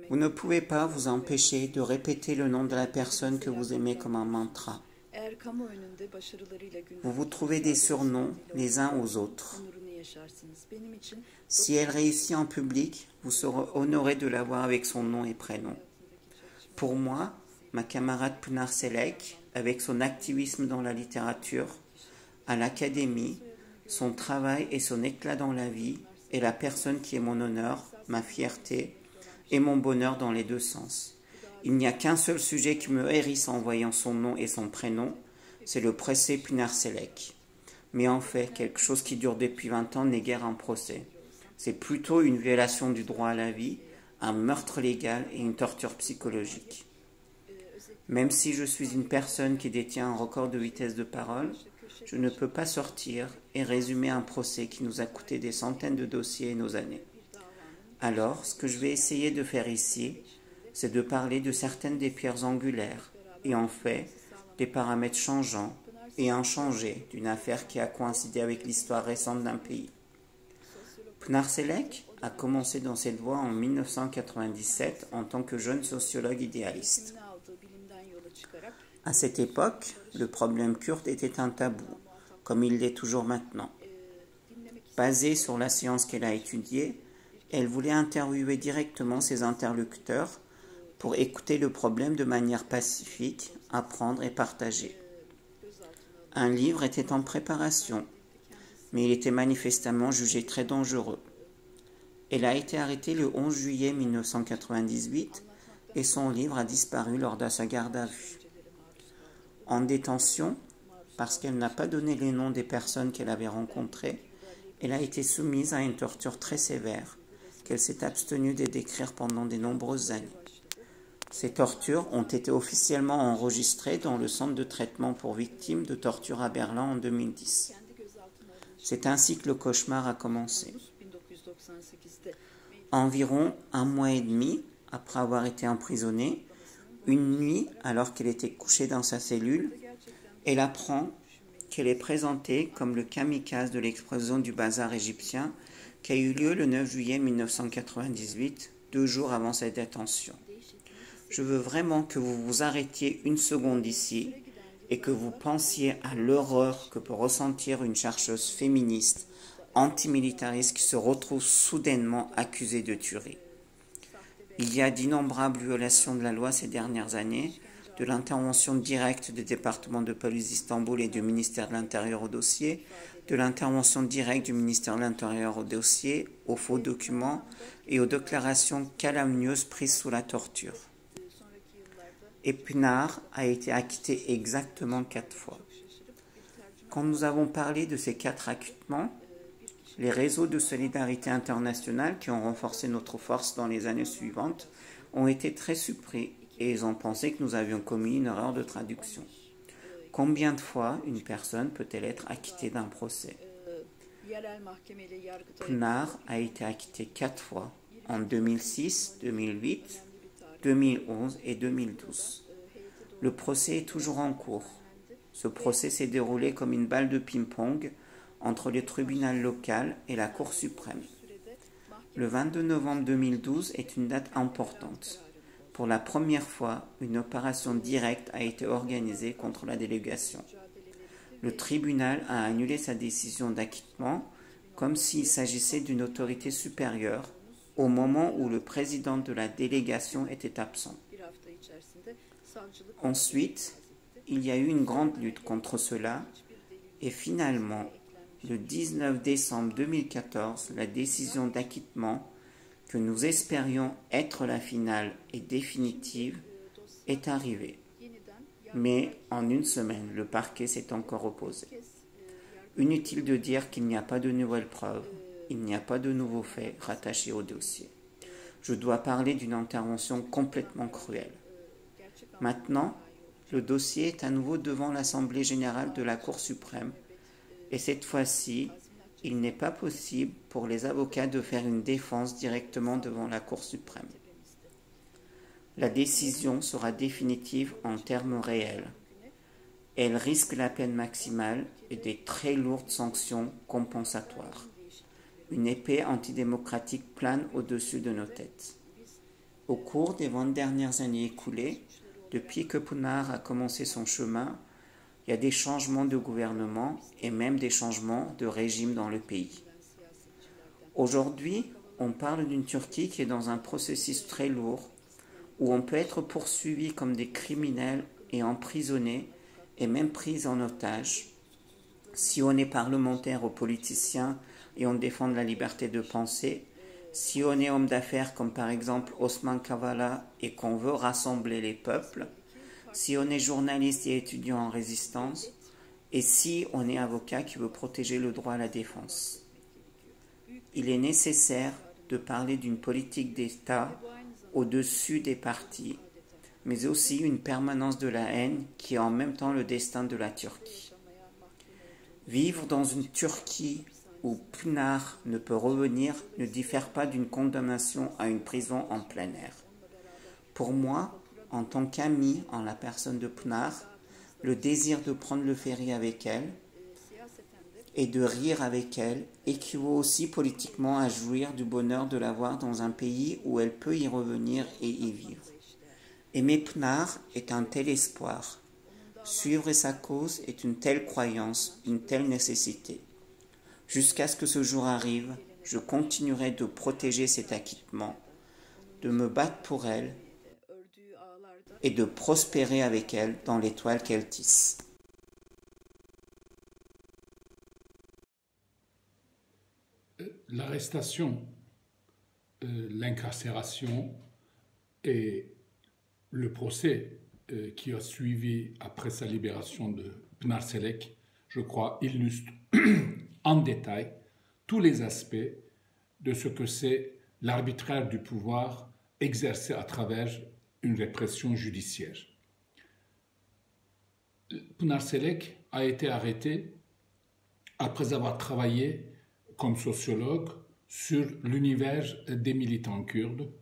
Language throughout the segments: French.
Vous ne pouvez pas vous empêcher de répéter le nom de la personne que vous aimez comme un mantra. Vous vous trouvez des surnoms les uns aux autres. Si elle réussit en public, vous serez honoré de la voir avec son nom et prénom. Pour moi, ma camarade Pınar Selek, avec son activisme dans la littérature, à l'académie, son travail et son éclat dans la vie, est la personne qui est mon honneur, ma fierté et mon bonheur dans les deux sens. Il n'y a qu'un seul sujet qui me hérisse en voyant son nom et son prénom, c'est le procès Pınar Selek. Mais en fait, quelque chose qui dure depuis 20 ans n'est guère un procès. C'est plutôt une violation du droit à la vie, un meurtre légal et une torture psychologique. Même si je suis une personne qui détient un record de vitesse de parole, je ne peux pas sortir et résumer un procès qui nous a coûté des centaines de dossiers et nos années. Alors, ce que je vais essayer de faire ici, c'est de parler de certaines des pierres angulaires, et en fait, des paramètres changeants et inchangés d'une affaire qui a coïncidé avec l'histoire récente d'un pays. Pınar Selek a commencé dans cette voie en 1997 en tant que jeune sociologue idéaliste. À cette époque, le problème kurde était un tabou, comme il l'est toujours maintenant. Basée sur la science qu'elle a étudiée, elle voulait interviewer directement ses interlocuteurs pour écouter le problème de manière pacifique, apprendre et partager. Un livre était en préparation, mais il était manifestement jugé très dangereux. Elle a été arrêtée le 11 juillet 1998 et son livre a disparu lors de sa garde à vue. En détention, parce qu'elle n'a pas donné les noms des personnes qu'elle avait rencontrées, elle a été soumise à une torture très sévère, qu'elle s'est abstenue de décrire pendant de nombreuses années. Ces tortures ont été officiellement enregistrées dans le centre de traitement pour victimes de torture à Berlin en 2010. C'est ainsi que le cauchemar a commencé. Environ un mois et demi après avoir été emprisonnée, une nuit, alors qu'elle était couchée dans sa cellule, elle apprend qu'elle est présentée comme le kamikaze de l'explosion du bazar égyptien qui a eu lieu le 9 juillet 1998, 2 jours avant sa détention. Je veux vraiment que vous vous arrêtiez une seconde ici et que vous pensiez à l'horreur que peut ressentir une chercheuse féministe antimilitariste qui se retrouve soudainement accusée de tuerie. Il y a d'innombrables violations de la loi ces dernières années, de l'intervention directe des départements de police d'Istanbul et du ministère de l'Intérieur au dossier, de l'intervention directe du ministère de l'Intérieur au dossier, aux faux documents et aux déclarations calomnieuses prises sous la torture. Et Pınar a été acquittée exactement 4 fois. Quand nous avons parlé de ces 4 acquittements, les réseaux de solidarité internationale qui ont renforcé notre force dans les années suivantes ont été très surpris et ils ont pensé que nous avions commis une erreur de traduction. Combien de fois une personne peut-elle être acquittée d'un procès? Pınar a été acquittée 4 fois, en 2006, 2008, 2011 et 2012. Le procès est toujours en cours. Ce procès s'est déroulé comme une balle de ping-pong entre le tribunal local et la Cour suprême. Le 22 novembre 2012 est une date importante. Pour la première fois, une opération directe a été organisée contre la délégation. Le tribunal a annulé sa décision d'acquittement comme s'il s'agissait d'une autorité supérieure au moment où le président de la délégation était absent. Ensuite, il y a eu une grande lutte contre cela et finalement, le 19 décembre 2014, la décision d'acquittement, que nous espérions être la finale et définitive, est arrivée. Mais en une semaine, le parquet s'est encore opposé. Inutile de dire qu'il n'y a pas de nouvelles preuves, il n'y a pas de nouveaux faits rattachés au dossier. Je dois parler d'une intervention complètement cruelle. Maintenant, le dossier est à nouveau devant l'Assemblée générale de la Cour suprême. Et cette fois-ci, il n'est pas possible pour les avocats de faire une défense directement devant la Cour suprême. La décision sera définitive en termes réels. Elle risque la peine maximale et des très lourdes sanctions compensatoires. Une épée antidémocratique plane au-dessus de nos têtes. Au cours des 20 dernières années écoulées, depuis que Pınar a commencé son chemin, il y a des changements de gouvernement et même des changements de régime dans le pays. Aujourd'hui, on parle d'une Turquie qui est dans un processus très lourd, où on peut être poursuivi comme des criminels et emprisonné et même pris en otage si on est parlementaire ou politicien et on défend la liberté de penser, si on est homme d'affaires comme par exemple Osman Kavala et qu'on veut rassembler les peuples, si on est journaliste et étudiant en résistance, et si on est avocat qui veut protéger le droit à la défense. Il est nécessaire de parler d'une politique d'État au-dessus des partis, mais aussi une permanence de la haine qui est en même temps le destin de la Turquie. Vivre dans une Turquie où Pınar ne peut revenir ne diffère pas d'une condamnation à une prison en plein air. Pour moi, en tant qu'ami en la personne de Pınar, le désir de prendre le ferry avec elle et de rire avec elle équivaut aussi politiquement à jouir du bonheur de la voir dans un pays où elle peut y revenir et y vivre. Aimer Pınar est un tel espoir. Suivre sa cause est une telle croyance, une telle nécessité. Jusqu'à ce que ce jour arrive, je continuerai de protéger cet acquittement, de me battre pour elle et de prospérer avec elle dans l'étoile qu'elle tisse. L'arrestation, l'incarcération et le procès qui a suivi après sa libération de Pınar Selek, je crois, illustre en détail tous les aspects de ce que c'est l'arbitraire du pouvoir exercé à travers une répression judiciaire. Pınar Selek a été arrêté après avoir travaillé comme sociologue sur l'univers des militants kurdes,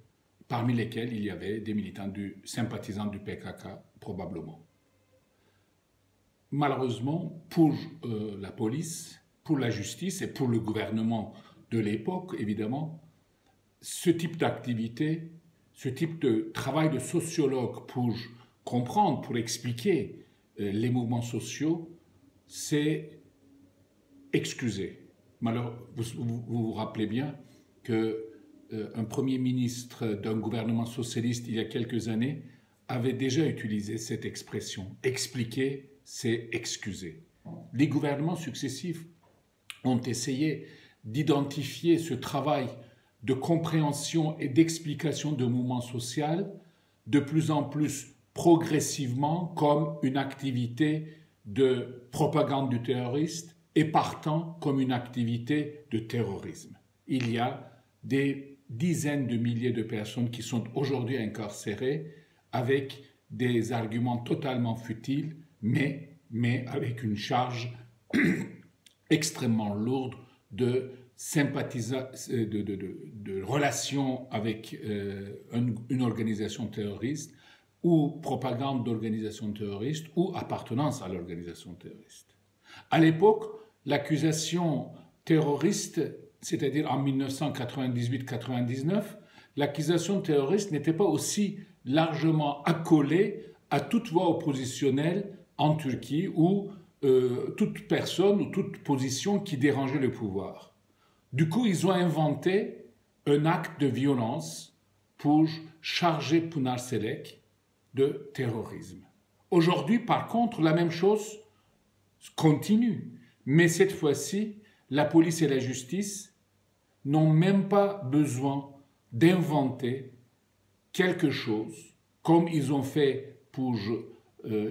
parmi lesquels il y avait des militants sympathisants du PKK, probablement. Malheureusement, pour la police, pour la justice et pour le gouvernement de l'époque, évidemment, ce type d'activité, ce type de travail de sociologue pour comprendre, pour expliquer les mouvements sociaux, c'est excusé. Vous vous rappelez bien qu'un Premier ministre d'un gouvernement socialiste, il y a quelques années, avait déjà utilisé cette expression. Expliquer, c'est excuser. Les gouvernements successifs ont essayé d'identifier ce travail de compréhension et d'explication de mouvements sociaux de plus en plus progressivement comme une activité de propagande du terroriste et partant comme une activité de terrorisme. Il y a des dizaines de milliers de personnes qui sont aujourd'hui incarcérées avec des arguments totalement futiles, mais avec une charge extrêmement lourde de relations avec une organisation terroriste ou propagande d'organisation terroriste ou appartenance à l'organisation terroriste. À l'époque, l'accusation terroriste, c'est-à-dire en 1998-99, l'accusation terroriste n'était pas aussi largement accolée à toute voix oppositionnelle en Turquie ou toute personne ou toute position qui dérangeait le pouvoir. Du coup, ils ont inventé un acte de violence pour charger Pınar Selek de terrorisme. Aujourd'hui, par contre, la même chose continue. Mais cette fois-ci, la police et la justice n'ont même pas besoin d'inventer quelque chose, comme ils ont fait pour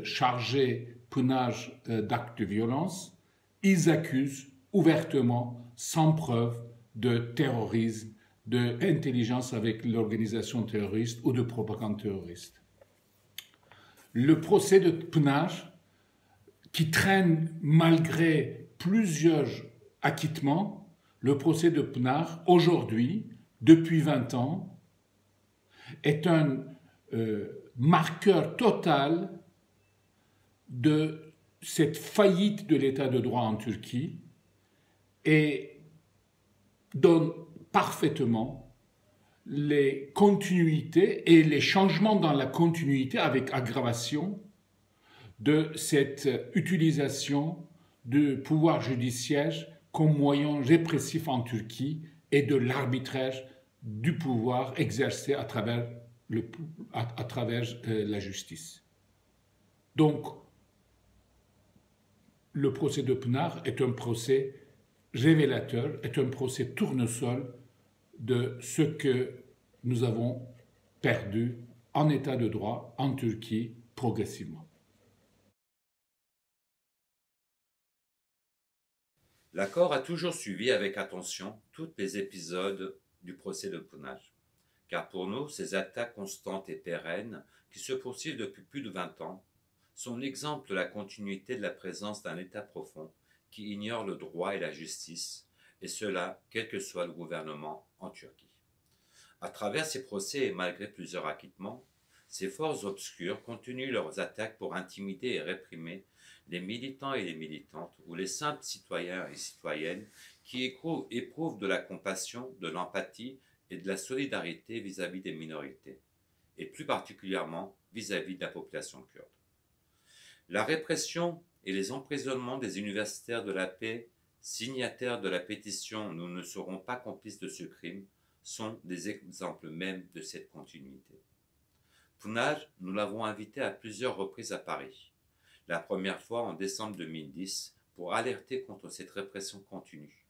charger Pınar d'actes de violence. Ils accusent ouvertement, sans preuve, de terrorisme, d'intelligence avec l'organisation terroriste ou de propagande terroriste. Le procès de Pınar, qui traîne malgré plusieurs acquittements, le procès de Pınar, aujourd'hui, depuis 20 ans, est un marqueur total de cette faillite de l'état de droit en Turquie et donne parfaitement les continuités et les changements dans la continuité avec aggravation de cette utilisation du pouvoir judiciaire comme moyen répressif en Turquie et de l'arbitrage du pouvoir exercé à travers, la justice. Donc, le procès de Pınar est un procès révélateur, est un procès tournesol de ce que nous avons perdu en état de droit en Turquie progressivement. L'accord a toujours suivi avec attention tous les épisodes du procès de Pınar, car pour nous, ces attaques constantes et pérennes, qui se poursuivent depuis plus de 20 ans, sont l'exemple de la continuité de la présence d'un État profond qui ignore le droit et la justice, et cela quel que soit le gouvernement en Turquie. À travers ces procès et malgré plusieurs acquittements, ces forces obscures continuent leurs attaques pour intimider et réprimer les militants et les militantes, ou les simples citoyens et citoyennes qui éprouvent de la compassion, de l'empathie et de la solidarité vis-à-vis des minorités, et plus particulièrement vis-à-vis de la population kurde. La répression et les emprisonnements des universitaires de la paix, signataires de la pétition « Nous ne serons pas complices de ce crime », sont des exemples mêmes de cette continuité. Pınar, nous l'avons invité à plusieurs reprises à Paris. La première fois en décembre 2010 pour alerter contre cette répression continue.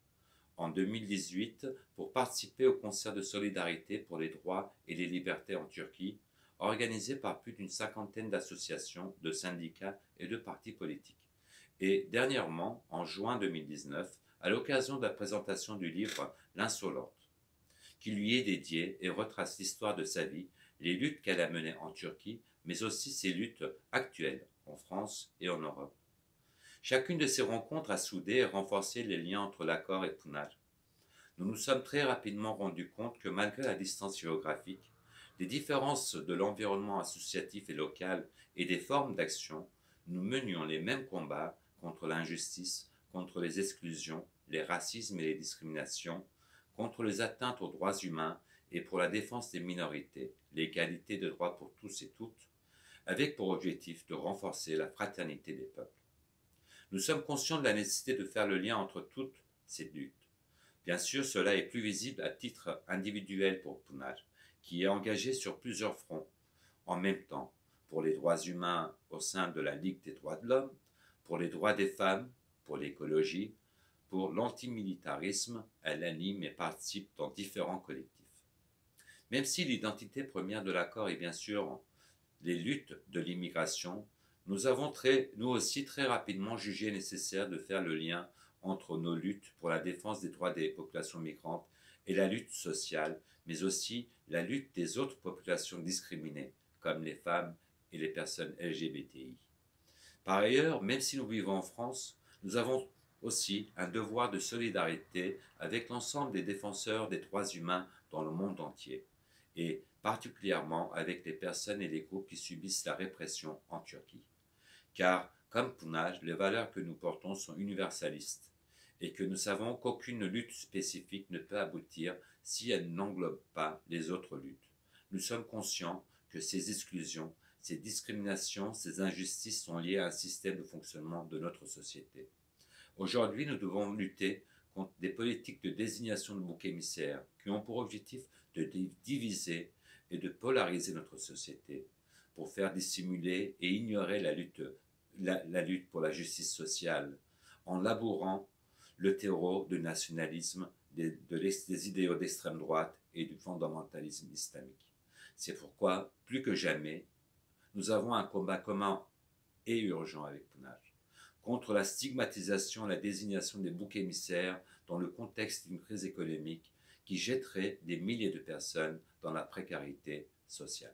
En 2018 pour participer au concert de solidarité pour les droits et les libertés en Turquie, organisé par plus d'une cinquantaine d'associations, de syndicats et de partis politiques. Et dernièrement, en juin 2019, à l'occasion de la présentation du livre « L'Insolente », qui lui est dédié et retrace l'histoire de sa vie, les luttes qu'elle a menées en Turquie, mais aussi ses luttes actuelles en France et en Europe. Chacune de ces rencontres a soudé et renforcé les liens entre l'accord et Pınar. Nous nous sommes très rapidement rendus compte que malgré la distance géographique, les différences de l'environnement associatif et local et des formes d'action, nous menions les mêmes combats contre l'injustice, contre les exclusions, les racismes et les discriminations, contre les atteintes aux droits humains et pour la défense des minorités, l'égalité de droits pour tous et toutes, avec pour objectif de renforcer la fraternité des peuples. Nous sommes conscients de la nécessité de faire le lien entre toutes ces luttes. Bien sûr, cela est plus visible à titre individuel pour Pınar, qui est engagé sur plusieurs fronts, en même temps, pour les droits humains au sein de la Ligue des droits de l'homme, pour les droits des femmes, pour l'écologie, pour l'antimilitarisme, elle anime et participe dans différents collectifs. Même si l'identité première de l'accord est bien sûr les luttes de l'immigration, nous avons nous aussi très rapidement jugé nécessaire de faire le lien entre nos luttes pour la défense des droits des populations migrantes et la lutte sociale, mais aussi la lutte des autres populations discriminées, comme les femmes et les personnes LGBTI. Par ailleurs, même si nous vivons en France, nous avons aussi un devoir de solidarité avec l'ensemble des défenseurs des droits humains dans le monde entier, et particulièrement avec les personnes et les groupes qui subissent la répression en Turquie. Car, comme Pınar, les valeurs que nous portons sont universalistes, et que nous savons qu'aucune lutte spécifique ne peut aboutir si elle n'englobe pas les autres luttes. Nous sommes conscients que ces exclusions, ces discriminations, ces injustices sont liées à un système de fonctionnement de notre société. Aujourd'hui, nous devons lutter contre des politiques de désignation de boucs émissaires qui ont pour objectif de diviser et de polariser notre société pour faire dissimuler et ignorer la lutte pour la justice sociale en labourant le terreau du nationalisme, des idéaux d'extrême droite et du fondamentalisme islamique. C'est pourquoi, plus que jamais, nous avons un combat commun et urgent avec Pınar contre la stigmatisation et la désignation des boucs émissaires dans le contexte d'une crise économique qui jetterait des milliers de personnes dans la précarité sociale.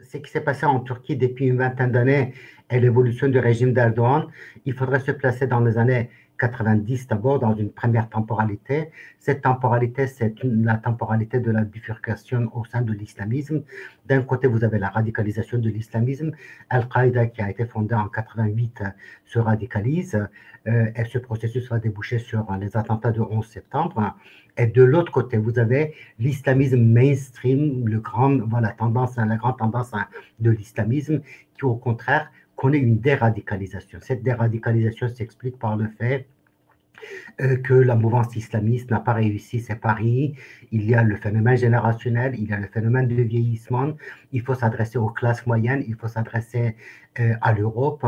Ce qui s'est passé en Turquie depuis une vingtaine d'années et l'évolution du régime d'Erdogan, il faudrait se placer dans les années 90 d'abord dans une première temporalité. Cette temporalité, c'est la temporalité de la bifurcation au sein de l'islamisme. D'un côté, vous avez la radicalisation de l'islamisme. Al-Qaïda, qui a été fondée en 88, se radicalise et ce processus va déboucher sur les attentats de 11 septembre. Et de l'autre côté, vous avez l'islamisme mainstream, la grande tendance de l'islamisme qui, au contraire, connaît une déradicalisation. Cette déradicalisation s'explique par le fait que la mouvance islamiste n'a pas réussi ses paris. Il y a le phénomène générationnel, il y a le phénomène de vieillissement. Il faut s'adresser aux classes moyennes, il faut s'adresser à l'Europe.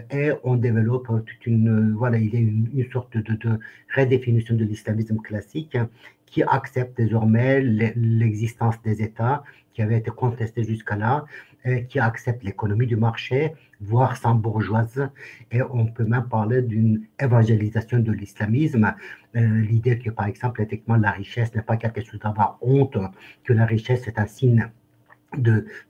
Et on développe il y a une sorte de redéfinition de l'islamisme classique qui accepte désormais l'existence des États qui avaient été contestés jusqu'à là, qui accepte l'économie du marché, voire sans bourgeoise, et on peut même parler d'une évangélisation de l'islamisme. L'idée que, par exemple, effectivement, la richesse n'est pas quelque chose d'avoir honte, que la richesse est un signe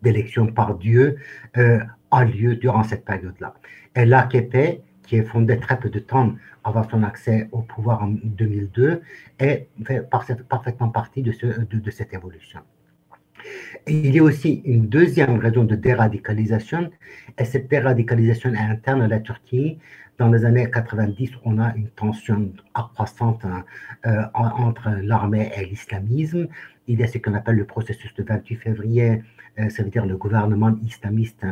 d'élection par Dieu, a lieu durant cette période-là. Et l'AKP, qui est fondée très peu de temps avant son accès au pouvoir en 2002, fait parfaitement partie de cette évolution. Et il y a aussi une deuxième raison de déradicalisation, et cette déradicalisation est interne à la Turquie. Dans les années 90, on a une tension accroissante entre l'armée et l'islamisme. Il y a ce qu'on appelle le processus de 28 février, ça veut dire le gouvernement islamiste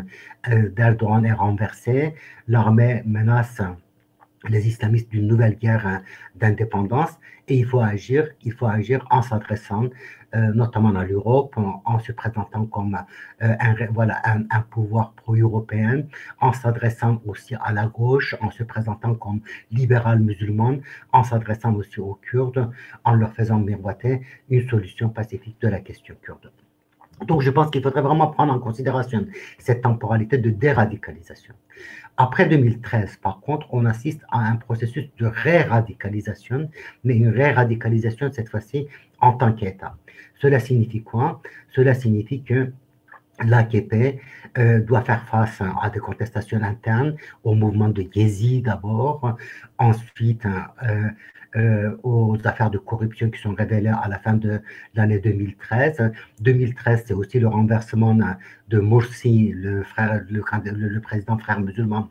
d'Erdogan est renversé. L'armée menace les islamistes d'une nouvelle guerre d'indépendance et il faut agir en s'adressant notamment à l'Europe, en se présentant comme un pouvoir pro-européen, en s'adressant aussi à la gauche, en se présentant comme libéral musulman, en s'adressant aussi aux Kurdes, en leur faisant miroiter une solution pacifique de la question kurde. Donc je pense qu'il faudrait vraiment prendre en considération cette temporalité de déradicalisation. Après 2013, par contre, on assiste à un processus de ré-radicalisation, mais une ré-radicalisation cette fois-ci en tant qu'État. Cela signifie quoi? Cela signifie que l'AKP doit faire face à des contestations internes, au mouvement de Yezid d'abord, ensuite aux affaires de corruption qui sont révélées à la fin de l'année 2013. 2013, c'est aussi le renversement de Morsi, le président frère musulman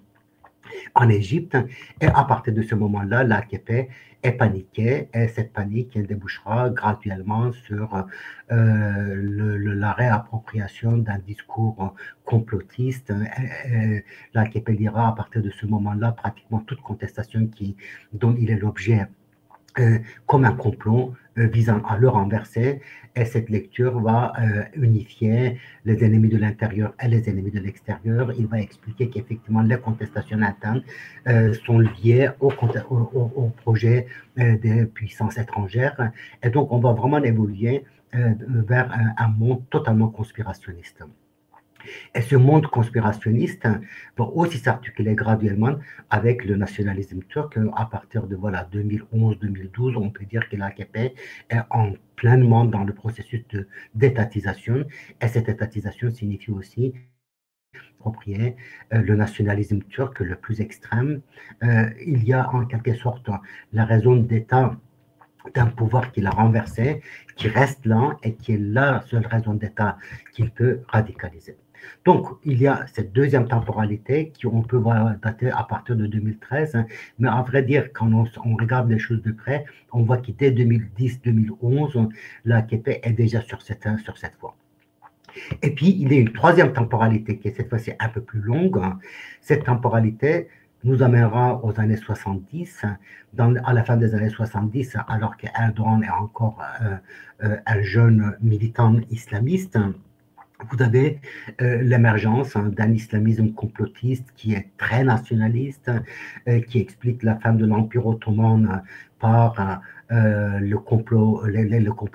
en Égypte. Et à partir de ce moment-là, l'AKP est paniquée et cette panique débouchera graduellement sur la réappropriation d'un discours complotiste. L'AKP lira à partir de ce moment-là pratiquement toute contestation dont il est l'objet comme un complot visant à le renverser, et cette lecture va unifier les ennemis de l'intérieur et les ennemis de l'extérieur. Il va expliquer qu'effectivement les contestations internes sont liées au projet des puissances étrangères, et donc on va vraiment évoluer vers un monde totalement conspirationniste. Et ce monde conspirationniste va aussi s'articuler graduellement avec le nationalisme turc. À partir de 2011-2012, on peut dire que l'AKP est pleinement dans le processus d'étatisation. Et cette étatisation signifie aussi approprier le nationalisme turc le plus extrême. Il y a en quelque sorte la raison d'État d'un pouvoir qu'il a renversé, qui reste là et qui est la seule raison d'État qu'il peut radicaliser. Donc, il y a cette deuxième temporalité on peut dater à partir de 2013, mais à vrai dire, quand on regarde les choses de près, on voit que dès 2010-2011, l'AKP est déjà sur cette voie. Et puis, il y a une troisième temporalité qui est cette fois-ci un peu plus longue. Cette temporalité nous amènera aux années 70. À la fin des années 70, alors qu'Erdogan est encore un jeune militant islamiste, vous avez l'émergence d'un islamisme complotiste qui est très nationaliste, qui explique la fin de l'Empire ottoman par le complot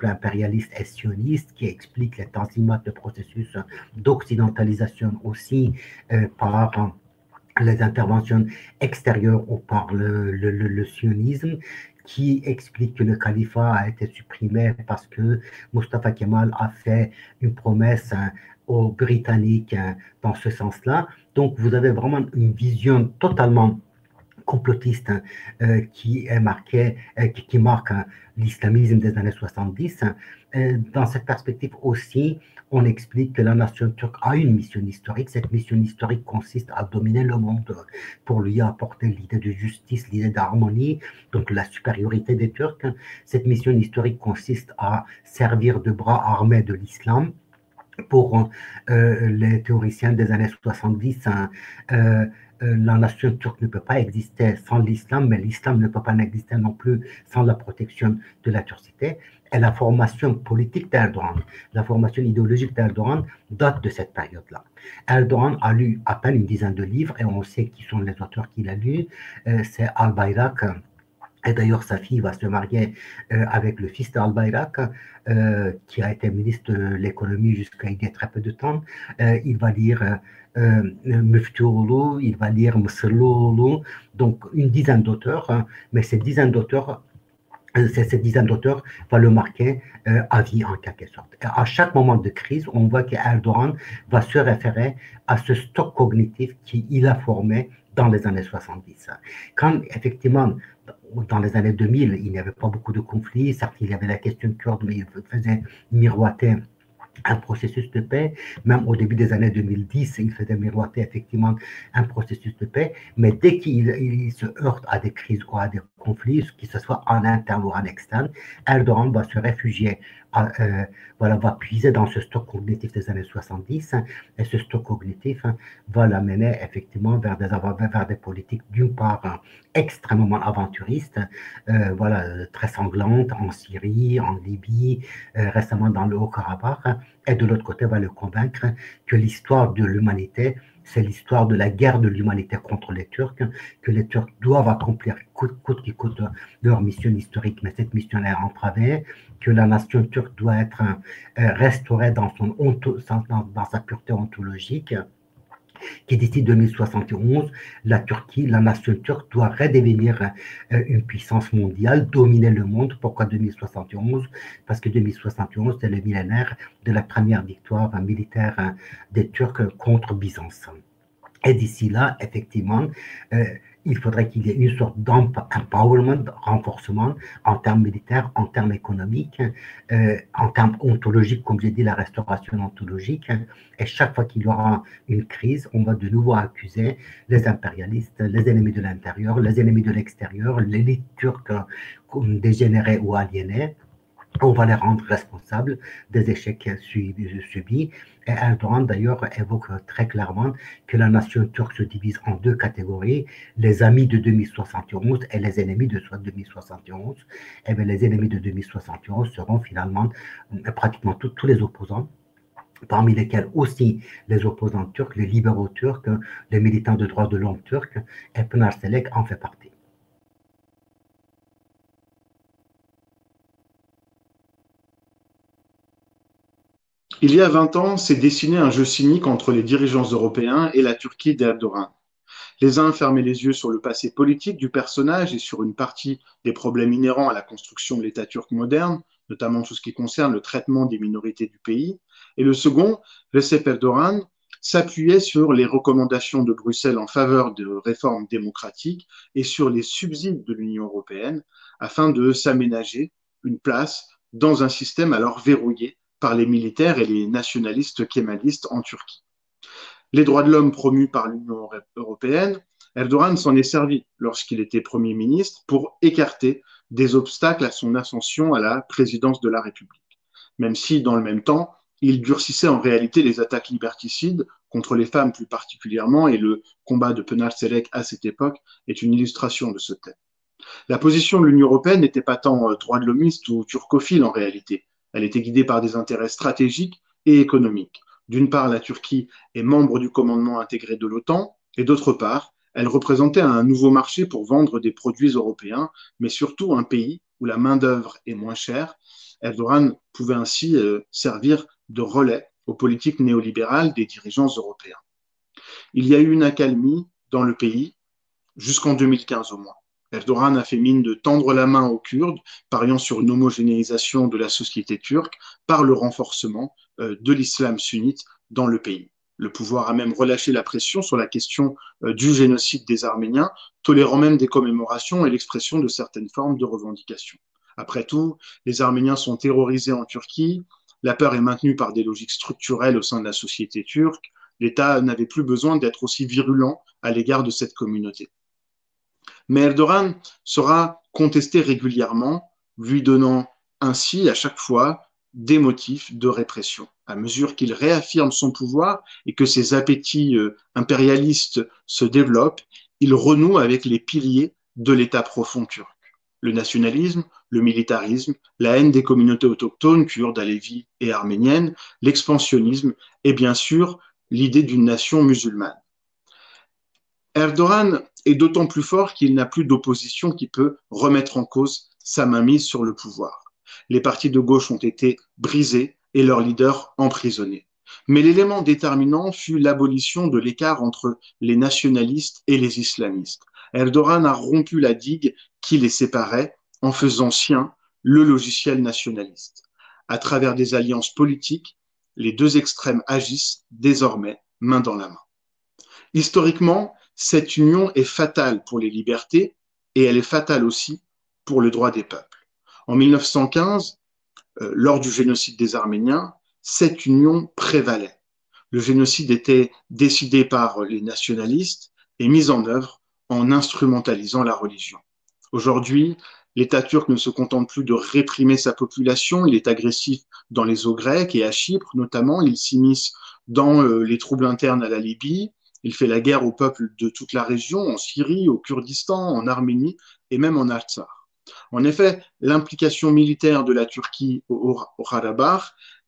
impérialiste et sioniste, qui explique les tanzimat, le processus d'occidentalisation aussi par les interventions extérieures ou par le sionisme, qui explique que le califat a été supprimé parce que Mustafa Kemal a fait une promesse aux Britanniques dans ce sens-là. Donc, vous avez vraiment une vision totalement complotiste qui est marqué, qui marque l'islamisme des années 70. Dans cette perspective aussi, on explique que la nation turque a une mission historique. Cette mission historique consiste à dominer le monde pour lui apporter l'idée de justice, l'idée d'harmonie, donc la supériorité des Turcs. Cette mission historique consiste à servir de bras armés de l'islam. Pour les théoriciens des années 70, la nation turque ne peut pas exister sans l'islam, mais l'islam ne peut pas exister non plus sans la protection de la turcité. Et la formation politique d'Erdogan, la formation idéologique d'Erdogan date de cette période-là. Erdogan a lu à peine une dizaine de livres, et on sait qui sont les auteurs qu'il a lus. C'est Al-Bayrak. Et d'ailleurs, sa fille va se marier avec le fils d'Al-Bayrak, qui a été ministre de l'économie jusqu'à il y a très peu de temps. Il va lire Müftüoğlu, il va lire Mısırlıoğlu, donc une dizaine d'auteurs, mais cette dizaine d'auteurs va le marquer à vie en quelque sorte. Et à chaque moment de crise, on voit qu'Erdogan va se référer à ce stock cognitif qu'il a formé dans les années 70. Quand effectivement, dans les années 2000, il n'y avait pas beaucoup de conflits, certes il y avait la question kurde, mais il faisait miroiter un processus de paix. Même au début des années 2010, il faisait miroiter effectivement un processus de paix, mais dès qu'il se heurte à des crises ou à des conflits, que ce soit en interne ou en externe, Erdogan va se réfugier, va puiser dans ce stock cognitif des années 70, et ce stock cognitif va l'amener effectivement vers des politiques d'une part extrêmement aventuristes, très sanglantes en Syrie, en Libye, récemment dans le Haut-Karabakh, et de l'autre côté va le convaincre que l'histoire de l'humanité, c'est l'histoire de la guerre de l'humanité contre les Turcs, que les Turcs doivent accomplir coûte que coûte leur mission historique, mais cette mission est entravée, que la nation turque doit être restaurée dans sa pureté ontologique, qui d'ici 2071, la Turquie, la nation turque doit redevenir une puissance mondiale, dominer le monde. Pourquoi 2071? Parce que 2071, c'est le millénaire de la première victoire militaire des Turcs contre Byzance. Et d'ici là, effectivement, il faudrait qu'il y ait une sorte d'empowerment, renforcement en termes militaires, en termes économiques, en termes ontologiques, comme j'ai dit, la restauration ontologique. Et chaque fois qu'il y aura une crise, on va de nouveau accuser les impérialistes, les ennemis de l'intérieur, les ennemis de l'extérieur, l'élite turque comme dégénérée ou aliénée. On va les rendre responsables des échecs subis. Et Erdogan, d'ailleurs, évoque très clairement que la nation turque se divise en deux catégories, les amis de 2071 et les ennemis de 2071. Et bien, les ennemis de 2071 seront finalement pratiquement tous les opposants, parmi lesquels aussi les opposants turcs, les libéraux turcs, les militants de droits de l'homme turcs, et Pınar Selek en fait partie. Il y a 20 ans, s'est dessiné un jeu cynique entre les dirigeants européens et la Turquie d'Erdogan. Les uns fermaient les yeux sur le passé politique du personnage et sur une partie des problèmes inhérents à la construction de l'État turc moderne, notamment tout ce qui concerne le traitement des minorités du pays. Et le second, Recep Erdogan, s'appuyait sur les recommandations de Bruxelles en faveur de réformes démocratiques et sur les subsides de l'Union européenne afin de s'aménager une place dans un système alors verrouillé par les militaires et les nationalistes kémalistes en Turquie. Les droits de l'homme promus par l'Union européenne, Erdogan s'en est servi lorsqu'il était Premier ministre pour écarter des obstacles à son ascension à la présidence de la République, même si, dans le même temps, il durcissait en réalité les attaques liberticides contre les femmes plus particulièrement, et le combat de Pınar Selek à cette époque est une illustration de ce thème. La position de l'Union européenne n'était pas tant droit de l'homiste ou turcophile en réalité. Elle était guidée par des intérêts stratégiques et économiques. D'une part, la Turquie est membre du commandement intégré de l'OTAN, et d'autre part, elle représentait un nouveau marché pour vendre des produits européens, mais surtout un pays où la main-d'œuvre est moins chère. Erdogan pouvait ainsi servir de relais aux politiques néolibérales des dirigeants européens. Il y a eu une accalmie dans le pays jusqu'en 2015 au moins. Erdogan a fait mine de tendre la main aux Kurdes, pariant sur une homogénéisation de la société turque par le renforcement de l'islam sunnite dans le pays. Le pouvoir a même relâché la pression sur la question du génocide des Arméniens, tolérant même des commémorations et l'expression de certaines formes de revendications. Après tout, les Arméniens sont terrorisés en Turquie, la peur est maintenue par des logiques structurelles au sein de la société turque, l'État n'avait plus besoin d'être aussi virulent à l'égard de cette communauté. Mais Erdogan sera contesté régulièrement, lui donnant ainsi à chaque fois des motifs de répression. À mesure qu'il réaffirme son pouvoir et que ses appétits impérialistes se développent, il renoue avec les piliers de l'État profond turc. Le nationalisme, le militarisme, la haine des communautés autochtones, kurdes, alévis et arméniennes, l'expansionnisme et bien sûr l'idée d'une nation musulmane. Erdogan est d'autant plus fort qu'il n'a plus d'opposition qui peut remettre en cause sa mainmise sur le pouvoir. Les partis de gauche ont été brisés et leurs leaders emprisonnés. Mais l'élément déterminant fut l'abolition de l'écart entre les nationalistes et les islamistes. Erdogan a rompu la digue qui les séparait en faisant sien le logiciel nationaliste. À travers des alliances politiques, les deux extrêmes agissent désormais main dans la main. Historiquement, cette union est fatale pour les libertés et elle est fatale aussi pour le droit des peuples. En 1915, lors du génocide des Arméniens, cette union prévalait. Le génocide était décidé par les nationalistes et mis en œuvre en instrumentalisant la religion. Aujourd'hui, l'État turc ne se contente plus de réprimer sa population, il est agressif dans les eaux grecques et à Chypre notamment, il s'immisce dans les troubles internes à la Libye, il fait la guerre aux peuples de toute la région, en Syrie, au Kurdistan, en Arménie et même en Artsakh. En effet, l'implication militaire de la Turquie au Haut-Karabakh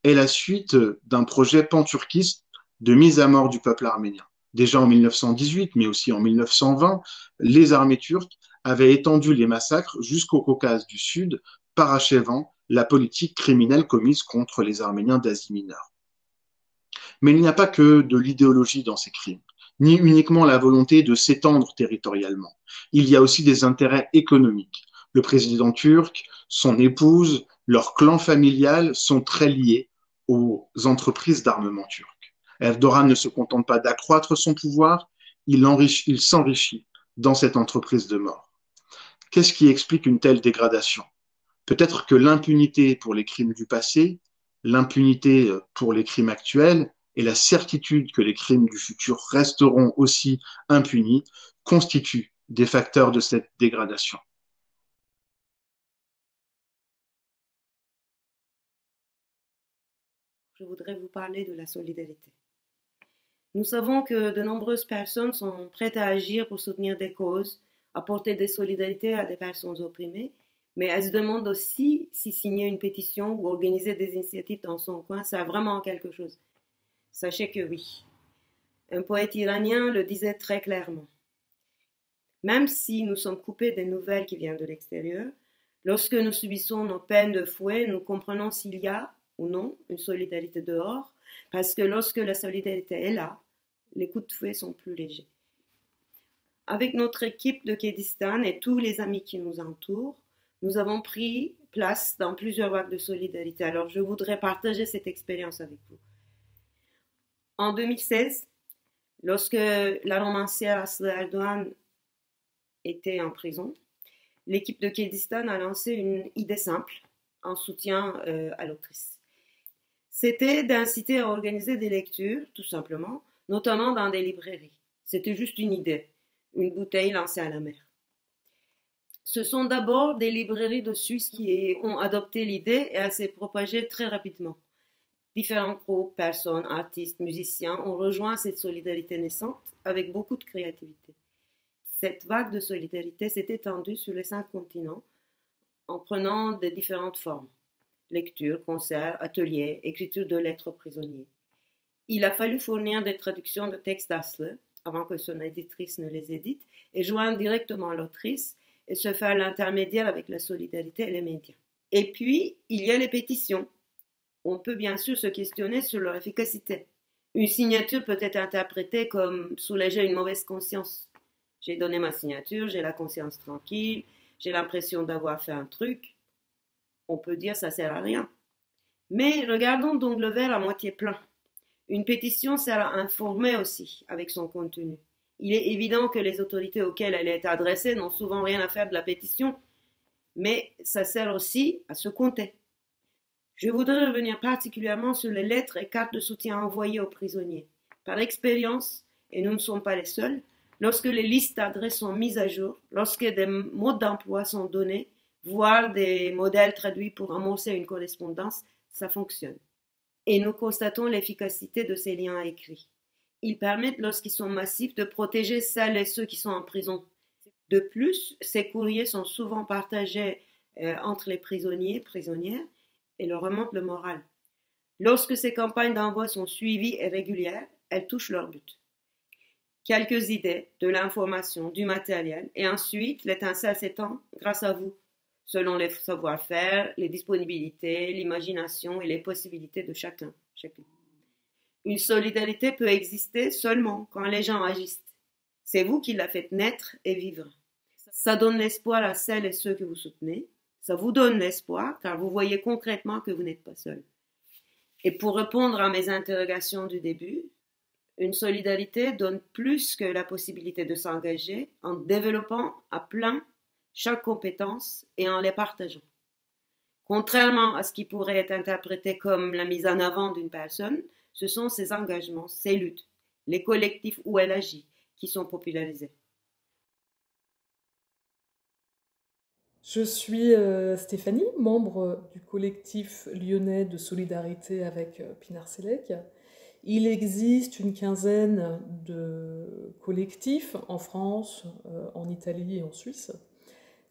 est la suite d'un projet pan-turquiste de mise à mort du peuple arménien. Déjà en 1918, mais aussi en 1920, les armées turques avaient étendu les massacres jusqu'au Caucase du Sud, parachevant la politique criminelle commise contre les Arméniens d'Asie mineure. Mais il n'y a pas que de l'idéologie dans ces crimes, ni uniquement la volonté de s'étendre territorialement. Il y a aussi des intérêts économiques. Le président turc, son épouse, leur clan familial sont très liés aux entreprises d'armement turques. Erdogan ne se contente pas d'accroître son pouvoir, il s'enrichit dans cette entreprise de mort. Qu'est-ce qui explique une telle dégradation? Peut-être que l'impunité pour les crimes du passé, l'impunité pour les crimes actuels et la certitude que les crimes du futur resteront aussi impunis constituent des facteurs de cette dégradation. Je voudrais vous parler de la solidarité. Nous savons que de nombreuses personnes sont prêtes à agir pour soutenir des causes, apporter des solidarités à des personnes opprimées, mais elles se demandent aussi si signer une pétition ou organiser des initiatives dans son coin sert vraiment à quelque chose. Sachez que oui. Un poète iranien le disait très clairement. Même si nous sommes coupés des nouvelles qui viennent de l'extérieur, lorsque nous subissons nos peines de fouet, nous comprenons s'il y a ou non une solidarité dehors, parce que lorsque la solidarité est là, les coups de fouet sont plus légers. Avec notre équipe de Kurdistan et tous les amis qui nous entourent, nous avons pris place dans plusieurs vagues de solidarité. Alors je voudrais partager cette expérience avec vous. En 2016, lorsque la romancière Aslı Erdoğan était en prison, l'équipe de Kurdistan a lancé une idée simple en soutien à l'autrice. C'était d'inciter à organiser des lectures, tout simplement, notamment dans des librairies. C'était juste une idée, une bouteille lancée à la mer. Ce sont d'abord des librairies de Suisse qui ont adopté l'idée et elle s'est propagée très rapidement. Différents groupes, personnes, artistes, musiciens ont rejoint cette solidarité naissante avec beaucoup de créativité. Cette vague de solidarité s'est étendue sur les 5 continents en prenant de différentes formes. Lecture, concerts, ateliers, écriture de lettres aux prisonniers. Il a fallu fournir des traductions de textes d'Aslı avant que son éditrice ne les édite et joindre directement l'autrice et se faire l'intermédiaire avec la solidarité et les médias. Et puis, il y a les pétitions. On peut bien sûr se questionner sur leur efficacité. Une signature peut être interprétée comme soulager une mauvaise conscience. J'ai donné ma signature, j'ai la conscience tranquille, j'ai l'impression d'avoir fait un truc. On peut dire ça sert à rien. Mais regardons donc le verre à moitié plein. Une pétition sert à informer aussi avec son contenu. Il est évident que les autorités auxquelles elle est adressée n'ont souvent rien à faire de la pétition, mais ça sert aussi à se compter. Je voudrais revenir particulièrement sur les lettres et cartes de soutien envoyées aux prisonniers. Par expérience, et nous ne sommes pas les seuls, lorsque les listes d'adresses sont mises à jour, lorsque des modes d'emploi sont donnés, voire des modèles traduits pour amorcer une correspondance, ça fonctionne. Et nous constatons l'efficacité de ces liens écrits. Ils permettent, lorsqu'ils sont massifs, de protéger celles et ceux qui sont en prison. De plus, ces courriers sont souvent partagés entre les prisonniers, prisonnières, et leur remontent le moral. Lorsque ces campagnes d'envoi sont suivies et régulières, elles touchent leur but. Quelques idées, de l'information, du matériel, et ensuite l'étincelle s'étend grâce à vous, selon les savoir-faire, les disponibilités, l'imagination et les possibilités de chacun. Une solidarité peut exister seulement quand les gens agissent. C'est vous qui la faites naître et vivre. Ça donne l'espoir à celles et ceux que vous soutenez. Ça vous donne l'espoir car vous voyez concrètement que vous n'êtes pas seul. Et pour répondre à mes interrogations du début, une solidarité donne plus que la possibilité de s'engager en développant à plein chaque compétence et en les partageant. Contrairement à ce qui pourrait être interprété comme la mise en avant d'une personne, ce sont ses engagements, ses luttes, les collectifs où elle agit, qui sont popularisés. Je suis Stéphanie, membre du collectif lyonnais de solidarité avec Pinar Selek. Il existe une quinzaine de collectifs en France, en Italie et en Suisse.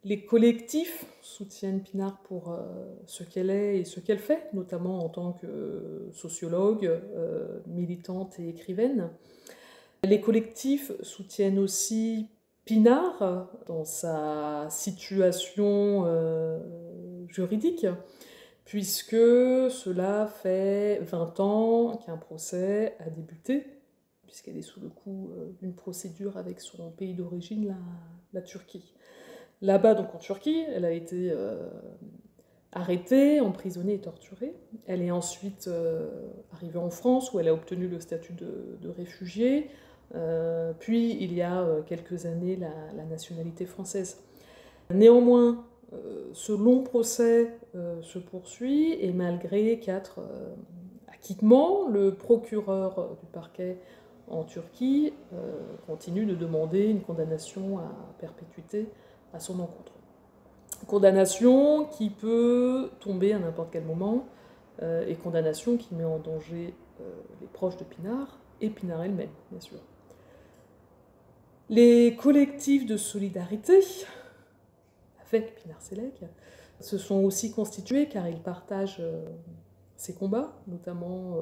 Les collectifs soutiennent Pinar pour ce qu'elle est et ce qu'elle fait, notamment en tant que sociologue, militante et écrivaine. Les collectifs soutiennent aussi Pinar dans sa situation juridique, puisque cela fait 20 ans qu'un procès a débuté, puisqu'elle est sous le coup d'une procédure avec son pays d'origine, la Turquie. Là-bas, donc en Turquie, elle a été arrêtée, emprisonnée et torturée. Elle est ensuite arrivée en France, où elle a obtenu le statut de réfugiée, puis il y a quelques années la nationalité française. Néanmoins, ce long procès se poursuit, et malgré 4 acquittements, le procureur du parquet en Turquie continue de demander une condamnation à perpétuité à son encontre. Condamnation qui peut tomber à n'importe quel moment, et condamnation qui met en danger les proches de Pinar et Pinar elle-même, bien sûr. Les collectifs de solidarité avec Pinar Selek se sont aussi constitués car ils partagent ces combats, notamment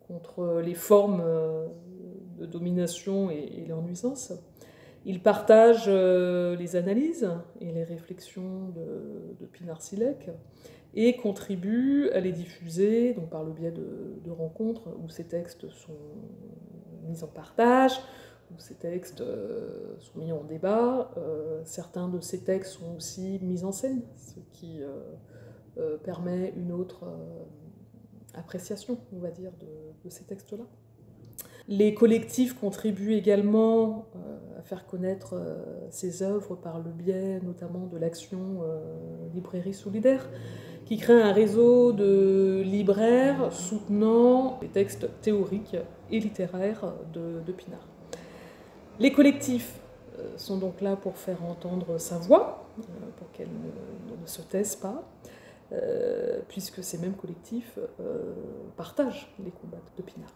contre les formes de domination et leur nuisance. Ils partagent les analyses et les réflexions de Pinar Selek et contribuent à les diffuser donc par le biais de rencontres où ces textes sont mis en partage, où ces textes sont mis en débat. Certains de ces textes sont aussi mis en scène, ce qui permet une autre appréciation, on va dire, de ces textes-là. Les collectifs contribuent également à faire connaître ces œuvres par le biais notamment de l'action Librairie Solidaire, qui crée un réseau de libraires soutenant les textes théoriques et littéraires de Pinar. Les collectifs sont donc là pour faire entendre sa voix, pour qu'elle ne se taise pas, puisque ces mêmes collectifs partagent les combats de Pinar.